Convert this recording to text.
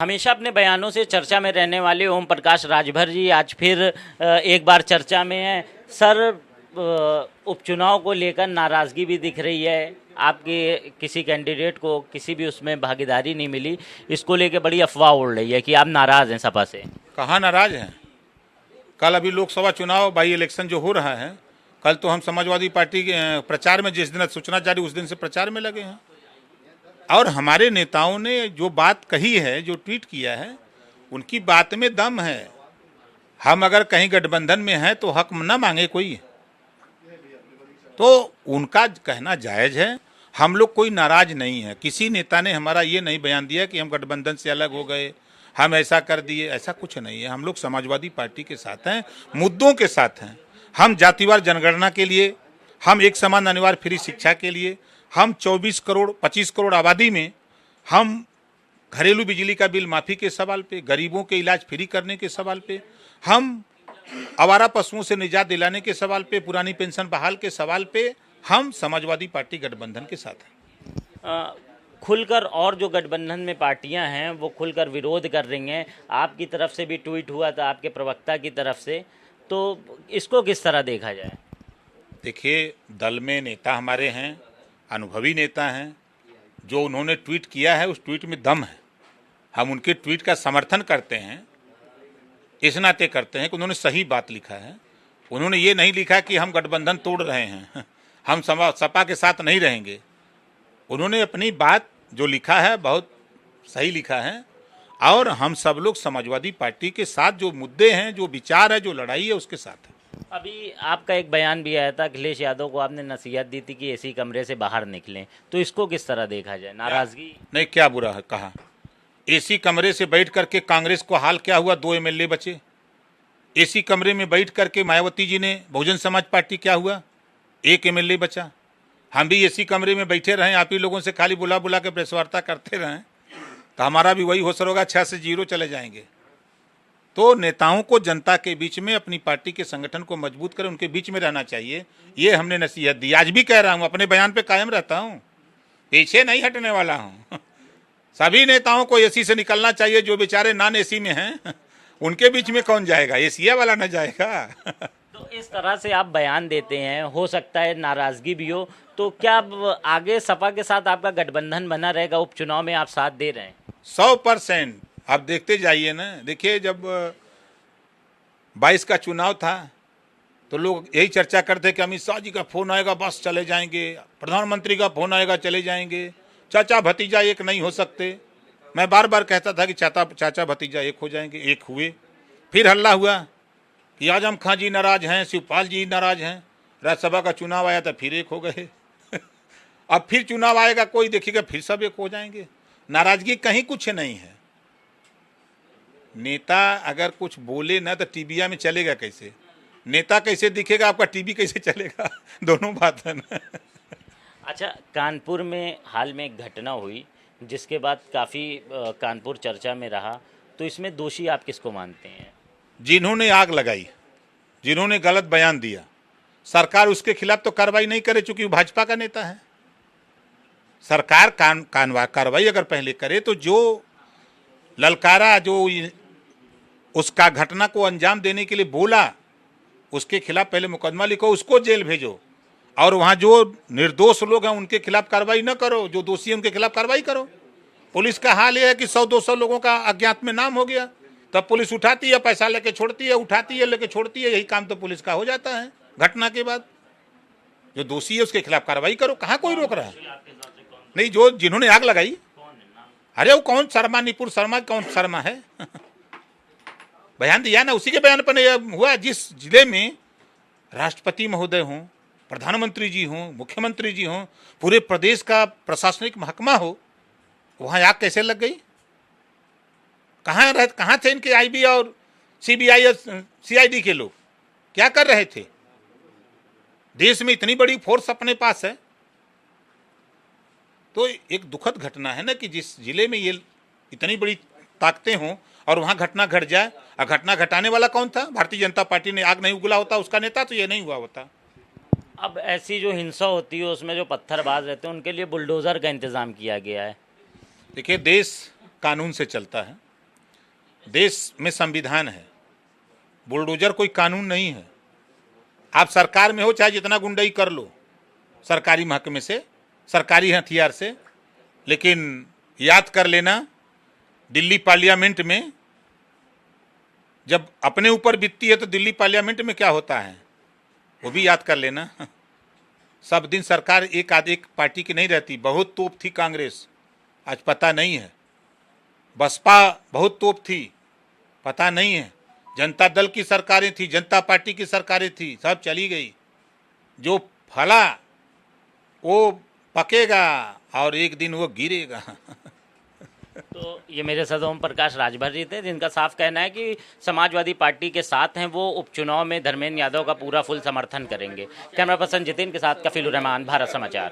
हमेशा अपने बयानों से चर्चा में रहने वाले ओम प्रकाश राजभर जी आज फिर एक बार चर्चा में हैं। सर, उपचुनाव को लेकर नाराज़गी भी दिख रही है। आपके किसी कैंडिडेट को किसी भी उसमें भागीदारी नहीं मिली, इसको लेकर बड़ी अफवाह उड़ रही है कि आप नाराज़ हैं सपा से। कहाँ नाराज हैं? कल अभी लोकसभा चुनाव बाई इलेक्शन जो हो रहा है, कल तो हम समाजवादी पार्टी के प्रचार में, जिस दिन सूचना जारी उस दिन से प्रचार में लगे हैं। और हमारे नेताओं ने जो बात कही है, जो ट्वीट किया है, उनकी बात में दम है। हम अगर कहीं गठबंधन में हैं तो हक न मांगे कोई, तो उनका कहना जायज़ है। हम लोग कोई नाराज नहीं है। किसी नेता ने हमारा ये नहीं बयान दिया कि हम गठबंधन से अलग हो गए, हम ऐसा कर दिए, ऐसा कुछ नहीं है। हम लोग समाजवादी पार्टी के साथ हैं, मुद्दों के साथ हैं। हम जातिवार जनगणना के लिए, हम एक समान अनिवार्य फ्री शिक्षा के लिए, हम 24 करोड़ 25 करोड़ आबादी में हम घरेलू बिजली का बिल माफ़ी के सवाल पे, गरीबों के इलाज फ्री करने के सवाल पे, हम आवारा पशुओं से निजात दिलाने के सवाल पे, पुरानी पेंशन बहाल के सवाल पे हम समाजवादी पार्टी गठबंधन के साथ हैं। खुलकर और जो गठबंधन में पार्टियां हैं वो खुलकर विरोध कर रही हैं। आपकी तरफ से भी ट्वीट हुआ था, आपके प्रवक्ता की तरफ से, तो इसको किस तरह देखा जाए? देखिए, दल में नेता हमारे हैं, अनुभवी नेता हैं। जो उन्होंने ट्वीट किया है उस ट्वीट में दम है। हम उनके ट्वीट का समर्थन करते हैं, इस नाते करते हैं कि उन्होंने सही बात लिखा है। उन्होंने ये नहीं लिखा कि हम गठबंधन तोड़ रहे हैं, हम सपा के साथ नहीं रहेंगे। उन्होंने अपनी बात जो लिखा है बहुत सही लिखा है। और हम सब लोग समाजवादी पार्टी के साथ, जो मुद्दे हैं, जो विचार है, जो लड़ाई है, उसके साथ है। अभी आपका एक बयान भी आया था, अखिलेश यादव को आपने नसीहत दी थी कि एसी कमरे से बाहर निकलें, तो इसको किस तरह देखा जाए? नाराजगी नहीं, क्या बुरा है कहा? एसी कमरे से बैठ करके कांग्रेस को हाल क्या हुआ? 2 एमएलए बचे। एसी कमरे में बैठ करके मायावती जी ने, बहुजन समाज पार्टी क्या हुआ? 1 एमएलए बचा। हम भी एसी कमरे में बैठे रहें, आप ही लोगों से खाली बुला बुला के प्रेस वार्ता करते रहें, तो हमारा भी वही होसर होगा, 6 से 0 चले जाएंगे। तो नेताओं को जनता के बीच में, अपनी पार्टी के संगठन को मजबूत करें, उनके बीच में रहना चाहिए। ये हमने नसीहत दी। आज भी कह रहा हूँ, अपने बयान पे कायम रहता हूँ, पीछे नहीं हटने वाला हूँ। सभी नेताओं को एसी से निकलना चाहिए। जो बेचारे नॉन एसी में हैं उनके बीच में कौन जाएगा? एसी वाला न जाएगा। तो इस तरह से आप बयान देते हैं, हो सकता है नाराजगी भी हो, तो क्या अब आगे सपा के साथ आपका गठबंधन बना रहेगा? उपचुनाव में आप साथ दे रहे हैं? 100%। आप देखते जाइए ना। देखिए, जब 22 का चुनाव था तो लोग यही चर्चा करते कि अमित शाह जी का फोन आएगा बस चले जाएंगे, प्रधानमंत्री का फोन आएगा चले जाएंगे, चाचा भतीजा एक नहीं हो सकते। मैं बार बार कहता था कि चाचा भतीजा एक हो जाएंगे, एक हुए। फिर हल्ला हुआ कि आजम खां जी नाराज हैं, शिवपाल जी नाराज हैं। राज्यसभा का चुनाव आया तो फिर एक हो गए। अब फिर चुनाव आएगा, कोई देखिएगा फिर सब एक हो जाएंगे। नाराजगी कहीं कुछ नहीं है। नेता अगर कुछ बोले ना तो टीबिया में चलेगा कैसे? नेता कैसे दिखेगा, आपका टीवी कैसे चलेगा? दोनों बात है ना। अच्छा, कानपुर में हाल में एक घटना हुई जिसके बाद काफ़ी कानपुर चर्चा में रहा, तो इसमें दोषी आप किसको मानते हैं? जिन्होंने आग लगाई, जिन्होंने गलत बयान दिया, सरकार उसके खिलाफ तो कार्रवाई नहीं करे, चूंकि वो भाजपा का नेता है। सरकार कार्रवाई अगर पहले करे तो जो ललकारा, जो उसका घटना को अंजाम देने के लिए बोला, उसके खिलाफ पहले मुकदमा लिखो, उसको जेल भेजो। और वहाँ जो निर्दोष लोग हैं उनके खिलाफ कार्रवाई न करो, जो दोषी हैं उनके खिलाफ कार्रवाई करो। पुलिस का हाल यह है कि 100-200 लोगों का अज्ञात में नाम हो गया, तब पुलिस उठाती है, पैसा लेके छोड़ती है, उठाती है, लेके छोड़ती है। यही काम तो पुलिस का हो जाता है। घटना के बाद जो दोषी है उसके खिलाफ कार्रवाई करो, कहाँ कोई रोक रहा है? नहीं, जो जिन्होंने आग लगाई, अरे वो कौन शर्मा, निपुर शर्मा, कौन शर्मा है? बयान दिया ना, उसी के बयान पर नहीं हुआ। जिस जिले में राष्ट्रपति महोदय हों, प्रधानमंत्री जी हों, मुख्यमंत्री जी हों, पूरे प्रदेश का प्रशासनिक महकमा हो, वहाँ आग कैसे लग गई? कहाँ थे इनके आईबी और सीबीआई और सीआईडी के लोग? क्या कर रहे थे? देश में इतनी बड़ी फोर्स अपने पास है। तो एक दुखद घटना है ना कि जिस जिले में ये इतनी बड़ी ताकतें हों और वहाँ घटना घट जाए। और घटना घटाने वाला कौन था? भारतीय जनता पार्टी ने। आग नहीं उगला होता उसका नेता तो ये नहीं हुआ होता। अब ऐसी जो हिंसा होती है उसमें जो पत्थरबाज रहते हैं उनके लिए बुलडोज़र का इंतज़ाम किया गया है। देखिए, देश कानून से चलता है। देश में संविधान है, बुलडोजर कोई कानून नहीं है। आप सरकार में हो चाहे जितना गुंडाई कर लो सरकारी महकमे से, सरकारी हथियार से, लेकिन याद कर लेना दिल्ली पार्लियामेंट में जब अपने ऊपर बीतती है तो दिल्ली पार्लियामेंट में क्या होता है वो भी याद कर लेना। सब दिन सरकार एक पार्टी की नहीं रहती। बहुत तोप थी कांग्रेस, आज पता नहीं है। बसपा बहुत तोप थी, पता नहीं है। जनता दल की सरकारें थी, जनता पार्टी की सरकारें थी, सब चली गई। जो फला वो पकेगा और एक दिन वो गिरेगा। तो ये मेरे साथ ओम प्रकाश राजभर जी थे, जिनका साफ कहना है कि समाजवादी पार्टी के साथ हैं, वो उपचुनाव में धर्मेंद्र यादव का पूरा फुल समर्थन करेंगे। कैमरा पर्सन जितिन के साथ कफील रहमान, भारत समाचार।